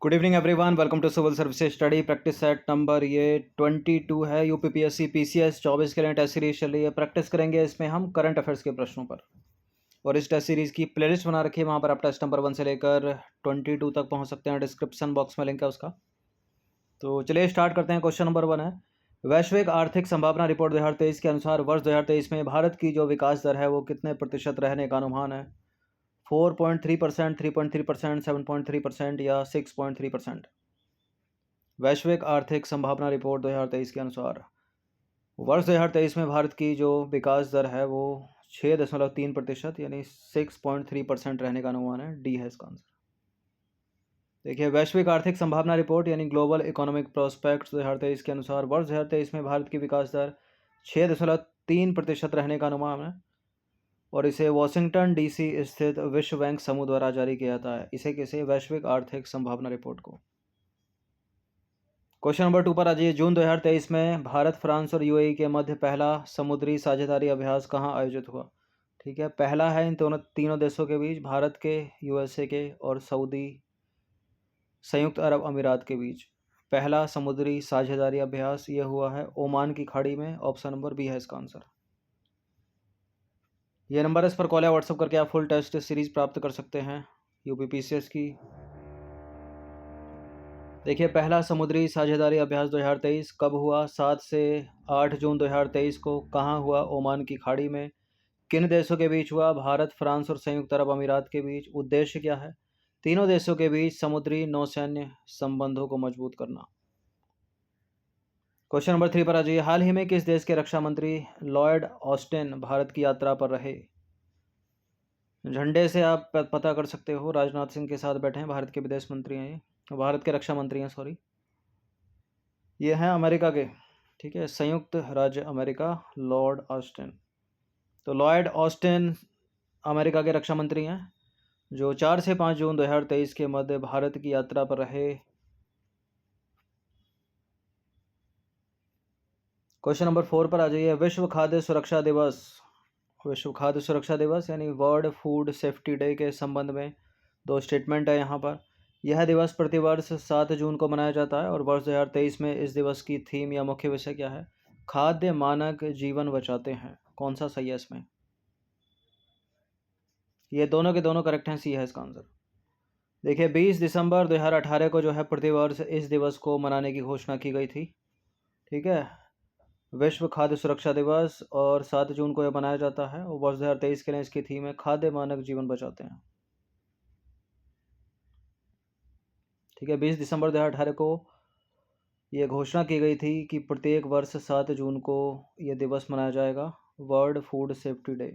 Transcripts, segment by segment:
Good evening everyone, welcome to civil services study practice set number ये 22 है। UPPSC PCS 24 के लिए test series चल रही है। प्रैक्टिस करेंगे इसमें हम करंट अफेयर्स के प्रश्नों पर, और इस टेस्ट सीरीज़ की प्लेलिस्ट बना रखी है, वहाँ पर आप टेस्ट नंबर 1 से लेकर 22 तक पहुँच सकते हैं। डिस्क्रिप्शन बॉक्स में लिंक है उसका। तो चलिए स्टार्ट करते हैं। क्वेश्चन नंबर 1 है, वैश्विक आर्थिक संभावना रिपोर्ट 2023 के अनुसार वर्ष 2023 में भारत की जो विकास दर है वो कितने प्रतिशत रहने का अनुमान है? 4.3%, 3.3%, 7.3% या 6.3%? वैश्विक आर्थिक संभावना रिपोर्ट 2023 के अनुसार वर्ष 2023 में भारत की जो विकास दर है वो 6.3% यानी 6.3% रहने का अनुमान है। डी है इसका आंसर। देखिए, वैश्विक आर्थिक संभावना रिपोर्ट यानी ग्लोबल इकोनॉमिक प्रोस्पेक्ट्स 2023 के अनुसार वर्ष 2023 में भारत की विकास दर 6.3% रहने का अनुमान है, और इसे वॉशिंगटन डीसी स्थित विश्व बैंक समूह द्वारा जारी किया जाता है। इसे किसे? वैश्विक आर्थिक संभावना रिपोर्ट को। क्वेश्चन नंबर 2 पर आ जाइए। जून 2023 में भारत, फ्रांस और यूएई के मध्य पहला समुद्री साझेदारी अभ्यास कहाँ आयोजित हुआ? ठीक है, पहला है इन तीनों देशों के बीच, भारत के, यूएसए के और सऊदी संयुक्त अरब अमीरात के बीच। पहला समुद्री साझेदारी अभ्यास ये हुआ है ओमान की खाड़ी में। ऑप्शन नंबर बी है इसका आंसर। ये नंबर इस पर कॉल या व्हाट्सअप करके आप फुल टेस्ट सीरीज प्राप्त कर सकते हैं यूपीपीसीएस की। देखिए, पहला समुद्री साझेदारी अभ्यास 2023 कब हुआ? 7 से 8 जून 2023 को। कहाँ हुआ? ओमान की खाड़ी में। किन देशों के बीच हुआ? भारत, फ्रांस और संयुक्त अरब अमीरात के बीच। उद्देश्य क्या है? तीनों देशों के बीच समुद्री नौसैन्य संबंधों को मजबूत करना। क्वेश्चन नंबर 3 पर आ जाइए। हाल ही में किस देश के रक्षा मंत्री लॉयड ऑस्टिन भारत की यात्रा पर रहे? झंडे से आप पता कर सकते हो, राजनाथ सिंह के साथ बैठे हैं। भारत के विदेश मंत्री हैं, ये भारत के रक्षा मंत्री हैं, सॉरी। ये हैं अमेरिका के, ठीक है, संयुक्त राज्य अमेरिका, लॉर्ड ऑस्टिन। तो लॉयड ऑस्टिन अमेरिका के रक्षा मंत्री हैं, जो 4 से 5 जून 2023 के मध्य भारत की यात्रा पर रहे। क्वेश्चन नंबर 4 पर आ जाइए। विश्व खाद्य सुरक्षा दिवस, विश्व खाद्य सुरक्षा दिवस यानी वर्ल्ड फूड सेफ्टी डे के संबंध में दो स्टेटमेंट है यहाँ पर। यह दिवस प्रतिवर्ष 7 जून को मनाया जाता है, और वर्ष 2023 में इस दिवस की थीम या मुख्य विषय क्या है? खाद्य मानक जीवन बचाते हैं। कौन सा सही है इसमें? ये दोनों के दोनों करेक्ट हैं, सी है इसका आंसर। देखिए, 20 दिसंबर 2018 को जो है प्रतिवर्ष इस दिवस को मनाने की घोषणा की गई थी, ठीक है, विश्व खाद्य सुरक्षा दिवस, और 7 जून को यह मनाया जाता है, और वर्ष 2023 के लिए इसकी थीम है खाद्य मानक जीवन बचाते हैं। ठीक है, 20 दिसंबर 2018 को यह घोषणा की गई थी कि प्रत्येक वर्ष 7 जून को यह दिवस मनाया जाएगा, वर्ल्ड फूड सेफ्टी डे।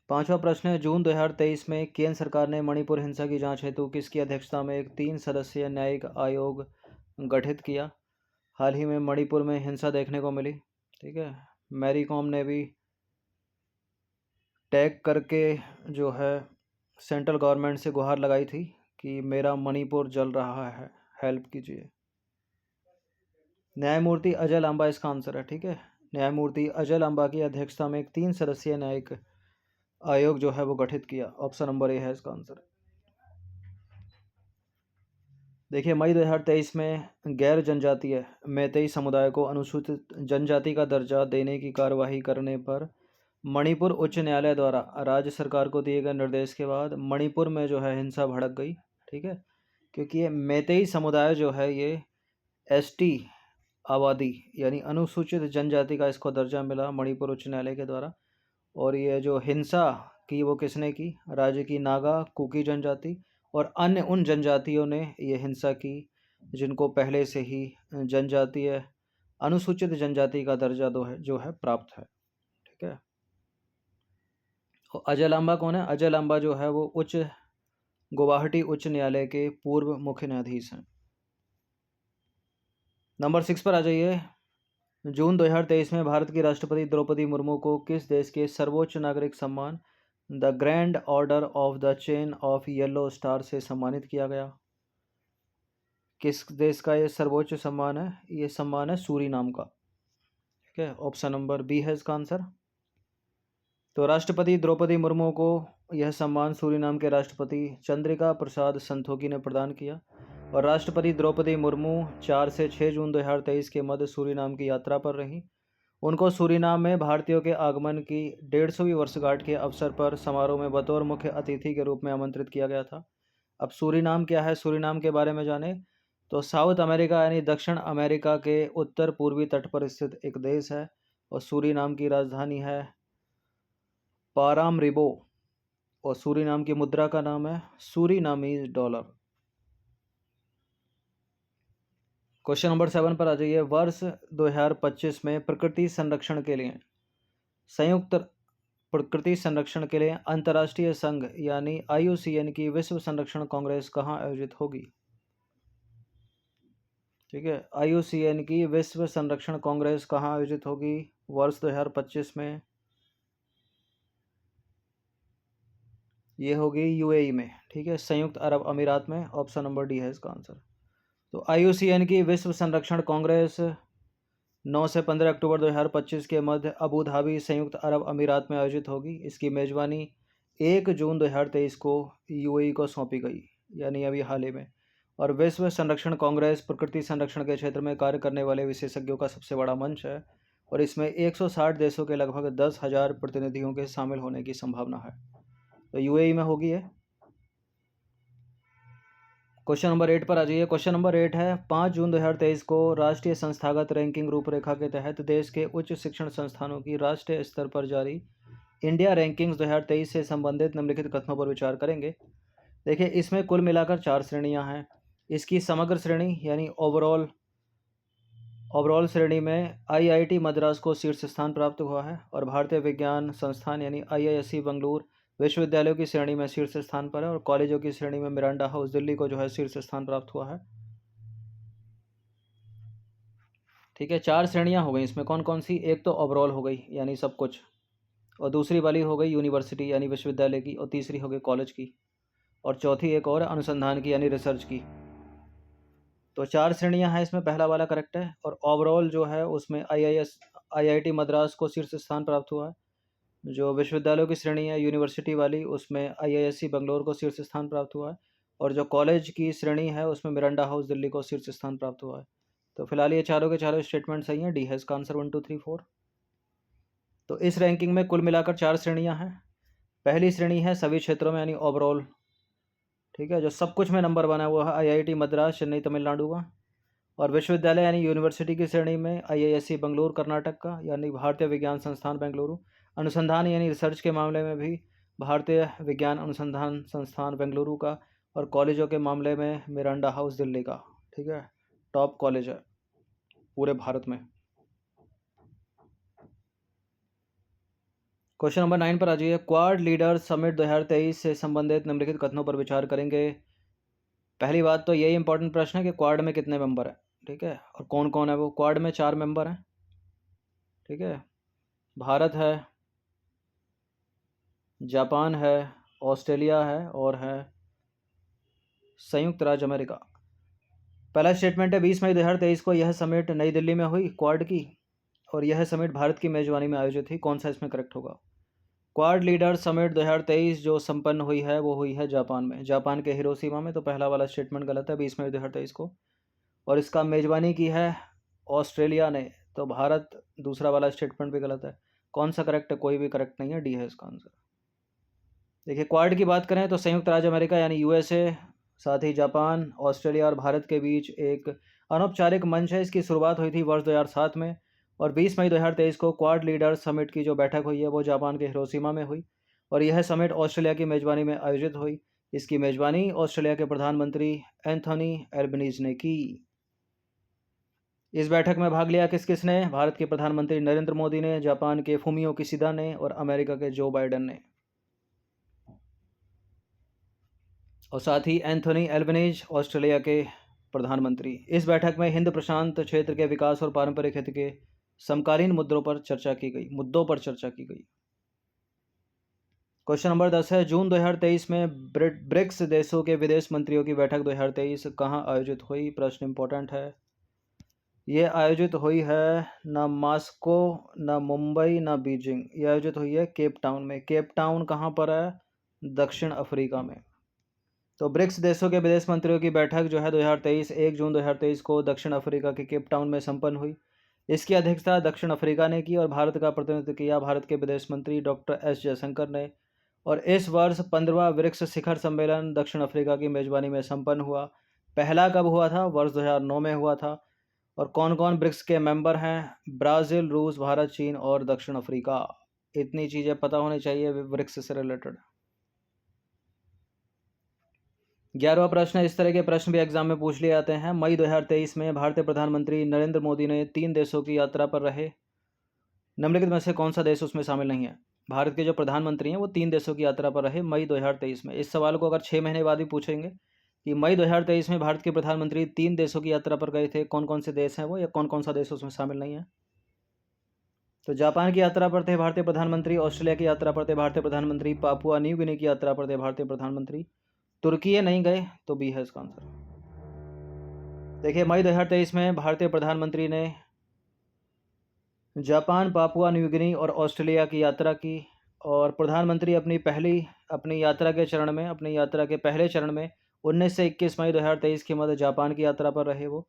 5वां प्रश्न है, जून 2023 में केंद्र सरकार ने मणिपुर हिंसा की जांच हेतु किसकी अध्यक्षता में एक 3 सदस्यीय न्यायिक आयोग गठित किया? हाल ही में मणिपुर में हिंसा देखने को मिली, ठीक है, मैरी कॉम ने भी टैग करके जो है सेंट्रल गवर्नमेंट से गुहार लगाई थी कि मेरा मणिपुर जल रहा है, हेल्प कीजिए। न्यायमूर्ति अजय लांबा इसका आंसर है, ठीक है, न्यायमूर्ति अजय लांबा की अध्यक्षता में एक 3 सदस्यीय न्यायिक आयोग जो है वो गठित किया। ऑप्शन नंबर ए है इसका आंसर। देखिए, मई 2023 में गैर जनजातीय मैतेई समुदाय को अनुसूचित जनजाति का दर्जा देने की कार्यवाही करने पर मणिपुर उच्च न्यायालय द्वारा राज्य सरकार को दिए गए निर्देश के बाद मणिपुर में जो है हिंसा भड़क गई, ठीक है, क्योंकि ये मैतेई समुदाय जो है ये एसटी आबादी यानी अनुसूचित जनजाति का इसको दर्जा मिला मणिपुर उच्च न्यायालय के द्वारा। और ये जो हिंसा की वो किसने की? राज्य की नागा, कुकी जनजाति और अन्य उन जनजातियों ने ये हिंसा की जिनको पहले से ही जनजातीय अनुसूचित जनजाति का दर्जा जो है प्राप्त है, ठीक है। अजय लांबा कौन है? अजय लांबा जो है वो गुवाहाटी उच्च न्यायालय के पूर्व मुख्य न्यायाधीश हैं। नंबर 6 पर आ जाइए। जून 2023 में भारत की राष्ट्रपति द्रौपदी मुर्मू को किस देश के सर्वोच्च नागरिक सम्मान the grand order of the chain of yellow star से सम्मानित किया गया? किस देश का ये सर्वोच्च सम्मान है? ये सम्मान है सूरीनाम का, ठीक है, ऑप्शन नंबर बी है इसका आंसर। तो राष्ट्रपति द्रौपदी मुर्मू को यह सम्मान सूरीनाम के राष्ट्रपति चंद्रिका प्रसाद संतोखी ने प्रदान किया। और राष्ट्रपति द्रौपदी मुर्मू 4 से 6 जून 2023 के मध्य सूरीनाम की यात्रा पर रहीं। उनको सूरीनाम में भारतीयों के आगमन की 150वीं वर्षगांठ के अवसर पर समारोह में बतौर मुख्य अतिथि के रूप में आमंत्रित किया गया था। अब सूरीनाम क्या है, सूरीनाम के बारे में जाने तो साउथ अमेरिका यानी दक्षिण अमेरिका के उत्तर पूर्वी तट पर स्थित एक देश है और सूरीनाम की राजधानी है पारामरिबो और सूरीनाम की मुद्रा का नाम है सूरीनामीज डॉलर। क्वेश्चन नंबर 7 पर आ जाइए। वर्ष 2025 में प्रकृति संरक्षण के लिए संयुक्त प्रकृति संरक्षण के लिए अंतर्राष्ट्रीय संघ यानी IUCN की विश्व संरक्षण कांग्रेस कहाँ आयोजित होगी? ठीक है, IUCN की विश्व संरक्षण कांग्रेस कहाँ आयोजित होगी वर्ष 2025 में? ये होगी UAE में। ठीक है, संयुक्त अरब अमीरात में। ऑप्शन नंबर डी है इसका आंसर। तो IUCN की विश्व संरक्षण कांग्रेस 9 से 15 अक्टूबर 2025 के मध्य अबू धाबी संयुक्त अरब अमीरात में आयोजित होगी। इसकी मेजबानी 1 जून 2023 को UAE को सौंपी गई, यानी अभी हाल ही में। और विश्व संरक्षण कांग्रेस प्रकृति संरक्षण के क्षेत्र में कार्य करने वाले विशेषज्ञों का सबसे बड़ा मंच है और इसमें 160 देशों के लगभग 10,000 प्रतिनिधियों के शामिल होने की संभावना है। तो UAE में होगी है। क्वेश्चन नंबर 8 पर आ जाइए। क्वेश्चन नंबर 8 है 5 जून 2023 को राष्ट्रीय संस्थागत रैंकिंग रूपरेखा के तहत देश के उच्च शिक्षण संस्थानों की राष्ट्रीय स्तर पर जारी इंडिया रैंकिंग्स 2023 से संबंधित निम्नलिखित कथनों पर विचार करेंगे। देखिए, इसमें कुल मिलाकर 4 श्रेणियां हैं। इसकी समग्र श्रेणी यानी ओवरऑल श्रेणी में IIT मद्रास को शीर्ष स्थान प्राप्त हुआ है और भारतीय विज्ञान संस्थान यानी IISc बेंगलुरु विश्वविद्यालयों की श्रेणी में शीर्ष स्थान पर है और कॉलेजों की श्रेणी में मिरांडा हाउस दिल्ली को जो है शीर्ष स्थान प्राप्त हुआ है। ठीक है, 4 श्रेणियां हो गई इसमें। कौन कौन सी? एक तो ओवरऑल हो गई यानी सब कुछ, और दूसरी वाली हो गई यूनिवर्सिटी यानी विश्वविद्यालय की, और तीसरी हो गई कॉलेज की, और चौथी एक और अनुसंधान की यानी रिसर्च की। तो 4 श्रेणियां हैं इसमें, पहला वाला करेक्ट है। और ओवरऑल जो है उसमें IIT मद्रास को शीर्ष स्थान प्राप्त हुआ है। जो विश्वविद्यालयों की श्रेणी है यूनिवर्सिटी वाली, उसमें IISc बेंगलोर को शीर्ष स्थान प्राप्त हुआ है और जो कॉलेज की श्रेणी है उसमें मिरांडा हाउस दिल्ली को शीर्ष स्थान प्राप्त हुआ है। तो फिलहाल ये चारों के चारों स्टेटमेंट सही हैं। डी है इसका आंसर 1 2 3 4। तो इस रैंकिंग में कुल मिलाकर 4 श्रेणियां हैं। पहली श्रेणी है सभी क्षेत्रों में यानी ओवरऑल। ठीक है, जो सब कुछ में नंबर बना हुआ है IIT मद्रास चेन्नई तमिलनाडु का, और विश्वविद्यालय यानी यूनिवर्सिटी की श्रेणी में IISc बेंगलुरु कर्नाटक का यानी भारतीय विज्ञान संस्थान बेंगलुरु, अनुसंधान यानी रिसर्च के मामले में भी भारतीय विज्ञान अनुसंधान संस्थान बेंगलुरु का, और कॉलेजों के मामले में मिरांडा हाउस दिल्ली का। ठीक है, टॉप कॉलेज है पूरे भारत में। क्वेश्चन नंबर 9 पर आ जाइए। क्वाड लीडर समिट 2023 से संबंधित निम्नलिखित कथनों पर विचार करेंगे। पहली बात तो यही इंपॉर्टेंट प्रश्न है कि क्वाड में कितने मेंबर हैं। ठीक है, और कौन कौन है वो? क्वाड में 4 मेंबर हैं। ठीक है, भारत है, जापान है, ऑस्ट्रेलिया है और है संयुक्त राज्य अमेरिका। पहला स्टेटमेंट है 20 मई 2023 को यह समिट नई दिल्ली में हुई क्वाड की, और यह समिट भारत की मेजबानी में आयोजित हुई। कौन सा इसमें करेक्ट होगा? क्वाड लीडर समिट 2023 जो संपन्न हुई है वो हुई है जापान में, जापान के हिरोशिमा में। तो पहला वाला स्टेटमेंट गलत है 20 मई 2023 को, और इसका मेजबानी की है ऑस्ट्रेलिया ने। तो भारत, दूसरा वाला स्टेटमेंट भी गलत है। कौन सा करेक्ट है? कोई भी करेक्ट नहीं है। डी है इसका आंसर। देखिए, क्वाड की बात करें तो संयुक्त राज्य अमेरिका यानी USA, साथ ही जापान, ऑस्ट्रेलिया और भारत के बीच एक अनौपचारिक मंच है। इसकी शुरुआत हुई थी वर्ष 2007 में, और 20 मई 2023 को क्वाड लीडर समिट की जो बैठक हुई है वो जापान के हिरोशिमा में हुई, और यह समिट ऑस्ट्रेलिया की मेजबानी में आयोजित हुई। इसकी मेजबानी ऑस्ट्रेलिया के प्रधानमंत्री एंथोनी एल्बनीज ने की। इस बैठक में भाग लिया किस किस ने? भारत के प्रधानमंत्री नरेंद्र मोदी ने, जापान के फूमियो किशिदा ने और अमेरिका के जो बाइडेन ने, और साथ ही एंथोनी एल्बनीज ऑस्ट्रेलिया के प्रधानमंत्री। इस बैठक में हिंद प्रशांत क्षेत्र के विकास और पारंपरिक हित के समकालीन मुद्दों पर चर्चा की गई। क्वेश्चन नंबर 10 है जून 2023 में ब्रिक्स देशों के विदेश मंत्रियों की बैठक 2023 कहाँ आयोजित हुई? प्रश्न इंपॉर्टेंट है। ये आयोजित हुई है ना मॉस्को, ना मुंबई, ना बीजिंग। ये आयोजित हुई है केप टाउन में। केप टाउन कहाँ पर है? दक्षिण अफ्रीका में। तो ब्रिक्स देशों के विदेश मंत्रियों की बैठक जो है 2023 1 जून 2023 को दक्षिण अफ्रीका के केप टाउन में संपन्न हुई। इसकी अध्यक्षता दक्षिण अफ्रीका ने की और भारत का प्रतिनिधित्व किया भारत के विदेश मंत्री डॉक्टर एस जयशंकर ने। और इस वर्ष 15वां ब्रिक्स शिखर सम्मेलन दक्षिण अफ्रीका की मेजबानी में संपन्न हुआ। पहला कब हुआ था? वर्ष 2009 में हुआ था। और कौन कौन ब्रिक्स के मेंबर हैं? ब्राज़ील, रूस, भारत, चीन और दक्षिण अफ्रीका। इतनी चीज़ें पता होनी चाहिए ब्रिक्स से रिलेटेड। 11वां प्रश्न, इस तरह के प्रश्न भी एग्जाम में पूछ लिए जाते हैं। मई 2023 में भारतीय प्रधानमंत्री नरेंद्र मोदी ने 3 देशों की यात्रा पर रहे। निम्नलिखित में से कौन सा देश उसमें शामिल नहीं है? भारत के जो प्रधानमंत्री हैं वो 3 देशों की यात्रा पर रहे मई 2023 में। इस सवाल को अगर 6 महीने बाद भी पूछेंगे कि मई 2023 में भारत के प्रधानमंत्री 3 देशों की यात्रा पर गए थे, कौन कौन से देश हैं वो, या कौन कौन सा देश उसमें शामिल नहीं है? तो जापान की यात्रा पर थे भारतीय प्रधानमंत्री, ऑस्ट्रेलिया की यात्रा पर थे भारतीय प्रधानमंत्री, पापुआ न्यू गिनी की यात्रा पर थे भारतीय प्रधानमंत्री, तुर्की नहीं गए, तो बी है इसका आंसर। देखिए, मई 2023 में भारतीय प्रधानमंत्री ने जापान, पापुआ न्यू गिनी और ऑस्ट्रेलिया की यात्रा की। और प्रधानमंत्री अपनी यात्रा के पहले चरण में 19 से 21 मई 2023 के मध्य जापान की यात्रा पर रहे वो।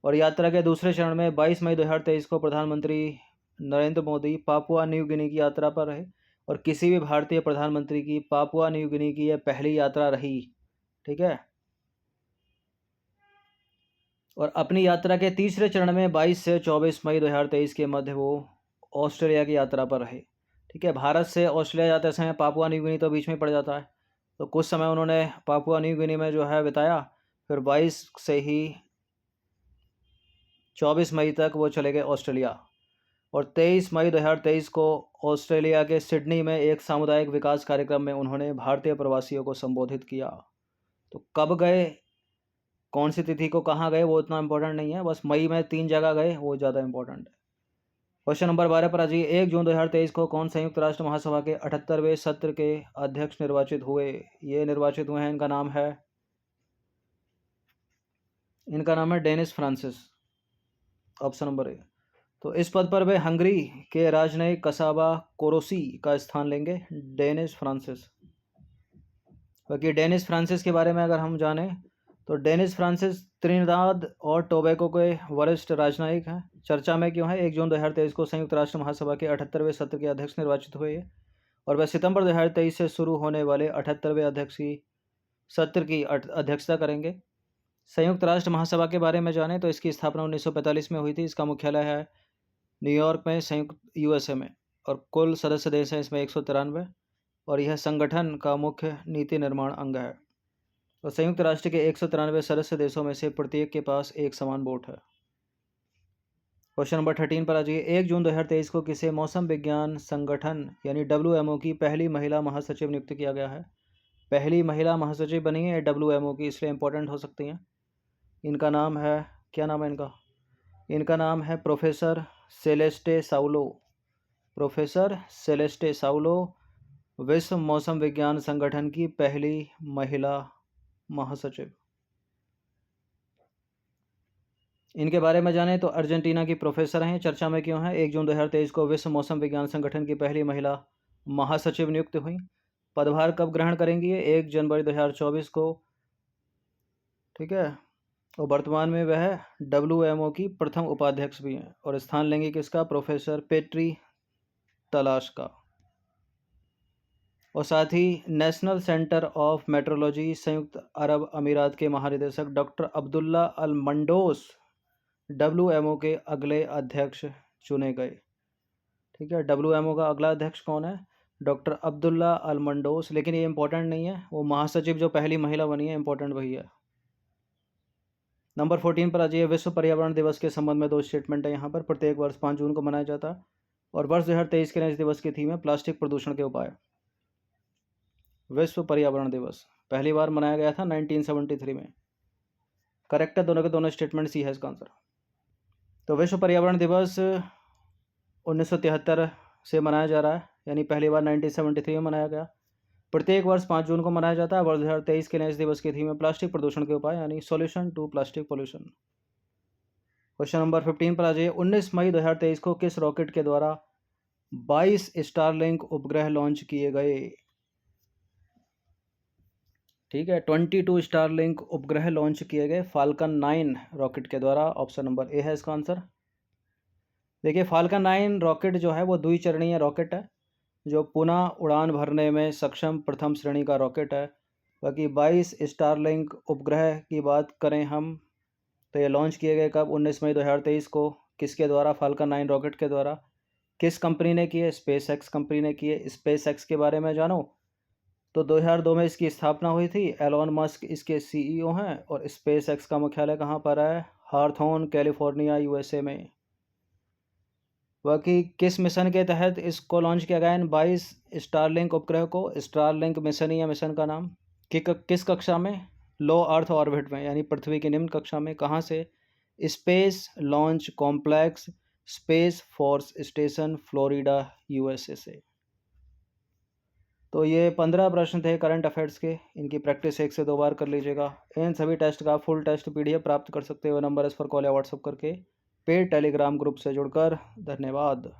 और यात्रा के दूसरे चरण में 22 मई 2023 को प्रधानमंत्री Narendra Modi Papua New Guinea की यात्रा पर रहे। और किसी भी भारतीय प्रधानमंत्री की पापुआ न्यू गिनी की यह पहली यात्रा रही। ठीक है। और अपनी यात्रा के तीसरे चरण में 22 से 24 मई 2023 के मध्य वो ऑस्ट्रेलिया की यात्रा पर रहे। ठीक है। भारत से ऑस्ट्रेलिया जाते समय पापुआ न्यू गिनी तो बीच में पड़ जाता है, तो कुछ समय उन्होंने पापुआ न्यू गिनी में जो है बिताया। फिर 22 से ही 24 मई तक वो चले गए ऑस्ट्रेलिया। और 23 मई 2023 को ऑस्ट्रेलिया के सिडनी में एक सामुदायिक विकास कार्यक्रम में उन्होंने भारतीय प्रवासियों को संबोधित किया। तो कब गए, कौन सी तिथि को कहाँ गए, वो इतना इंपॉर्टेंट नहीं है, बस मई में 3 जगह गए, वो ज़्यादा इंपॉर्टेंट है। क्वेश्चन नंबर 12 पर आ जाइए। 1 जून 2023 को कौन संयुक्त राष्ट्र महासभा के 78वें सत्र के अध्यक्ष निर्वाचित हुए? ये निर्वाचित हुए हैं, इनका नाम है Dennis Francis. Option number A. तो इस पद पर वे हंगरी के राजनयिक कसाबा कोरोसी का स्थान लेंगे, डेनिस फ्रांसिस। बाकी डेनिस फ्रांसिस के बारे में अगर हम जाने तो डेनिस फ्रांसिस त्रिनिदाद और टोबैगो के वरिष्ठ राजनयिक हैं। चर्चा में क्यों है? 1 जून 2023 को संयुक्त राष्ट्र महासभा के 78वें सत्र के अध्यक्ष निर्वाचित हुए और वह सितंबर 2023 से शुरू होने वाले 78वें सत्र की अध्यक्षता करेंगे। संयुक्त राष्ट्र महासभा के बारे में जाने तो इसकी स्थापना 1945 में हुई थी। इसका मुख्यालय है न्यूयॉर्क में, संयुक्त USA में। और कुल सदस्य देश हैं इसमें 193। और यह संगठन का मुख्य नीति निर्माण अंग है। और संयुक्त राष्ट्र के 193 सदस्य देशों में से प्रत्येक के पास एक समान वोट है। क्वेश्चन नंबर 13 पर आ जाइए। 1 जून 2023 को किसे मौसम विज्ञान संगठन यानी WMO की पहली महिला महासचिव नियुक्त किया गया है? पहली महिला महासचिव बनी है WMO की, इसलिए इंपॉर्टेंट हो सकती हैं। इनका नाम है, क्या नाम है इनका? इनका नाम है प्रोफेसर सेलेस्टे साउलो। प्रोफेसर सेलेस्टे साउलो विश्व मौसम विज्ञान संगठन की पहली महिला महासचिव। इनके बारे में जाने तो अर्जेंटीना की प्रोफेसर हैं। चर्चा में क्यों है? 1 जून 2023 को विश्व मौसम विज्ञान संगठन की पहली महिला महासचिव नियुक्त हुई। पदभार कब ग्रहण करेंगी? 1 जनवरी 2024 को। ठीक है। और वर्तमान में वह WMO की प्रथम उपाध्यक्ष भी हैं। और स्थान लेंगे किसका? प्रोफेसर पेट्री तलाश का। और साथ ही नेशनल सेंटर ऑफ मेट्रोलॉजी संयुक्त अरब अमीरात के महानिदेशक डॉक्टर अब्दुल्ला अल मंडोस WMO के अगले अध्यक्ष चुने गए। ठीक है। WMO का अगला अध्यक्ष कौन है? डॉक्टर अब्दुल्ला अल मंडोस। लेकिन ये इंपॉर्टेंट नहीं है, वो महासचिव जो पहली महिला बनी है, इंपॉर्टेंट वही है। नंबर 14 पर आ जाइए। विश्व पर्यावरण दिवस के संबंध में 2 स्टेटमेंट है यहाँ पर। प्रत्येक वर्ष 5 जून को मनाया जाता है। और वर्ष 2023 के इस दिवस की थीम है प्लास्टिक प्रदूषण के उपाय। विश्व पर्यावरण दिवस पहली बार मनाया गया था 1973 में। करेक्ट है, दोनों के दोनों स्टेटमेंट सी है इसका आंसर। तो विश्व पर्यावरण दिवस 1973 से मनाया जा रहा है, यानी पहली बार 1973 में मनाया गया। प्रत्येक वर्ष 5 जून को मनाया जाता है। वर्ष 2023 के लिए इस दिवस की थीम है प्लास्टिक प्रदूषण के उपाय, यानी solution to plastic pollution. Question number 15 पर आ जाइए। 19 मई 2023 को किस रॉकेट के द्वारा 22 स्टारलिंक उपग्रह लॉन्च किए गए? ठीक है। 22 स्टारलिंक उपग्रह लॉन्च किए गए फाल्कन 9 रॉकेट के द्वारा। ऑप्शन नंबर ए है इसका आंसर। देखिए फाल्कन 9 रॉकेट जो है वो द्विचरणीय रॉकेट है, जो पुनः उड़ान भरने में सक्षम प्रथम श्रेणी का रॉकेट है। बाकी 22 स्टारलिंक उपग्रह की बात करें हम, तो ये लॉन्च किए गए कब? 19 मई 2023 को। किसके द्वारा? फाल्कन 9 रॉकेट के द्वारा। किस कंपनी ने किए? स्पेस एक्स कंपनी ने किए। स्पेस एक्स के बारे में जानो तो 2002 में इसकी स्थापना हुई थी। एलॉन मस्क इसके सीईओ हैं और स्पेस एक्स का मुख्यालय कहाँ पर है? हार्थोन कैलिफोर्निया यूएसए में। बाकी किस मिशन के तहत इसको लॉन्च किया गया इन 22 स्टारलिंक उपग्रह को? स्टारलिंक मिशन ही है मिशन का नाम। किस कक्षा में? लो अर्थ ऑर्बिट में, यानी पृथ्वी की निम्न कक्षा में। कहाँ से? Space launch complex space force station Florida USA से। तो ये 15 प्रश्न थे करंट अफेयर्स के। इनकी प्रैक्टिस 1 से 2 बार कर लीजिएगा। इन सभी टेस्ट का फुल टेस्ट पीडीएफ प्राप्त कर सकते हो नंबर इस पर कॉल या व्हाट्सअप करके, पेड टेलीग्राम ग्रुप से जुड़कर। धन्यवाद।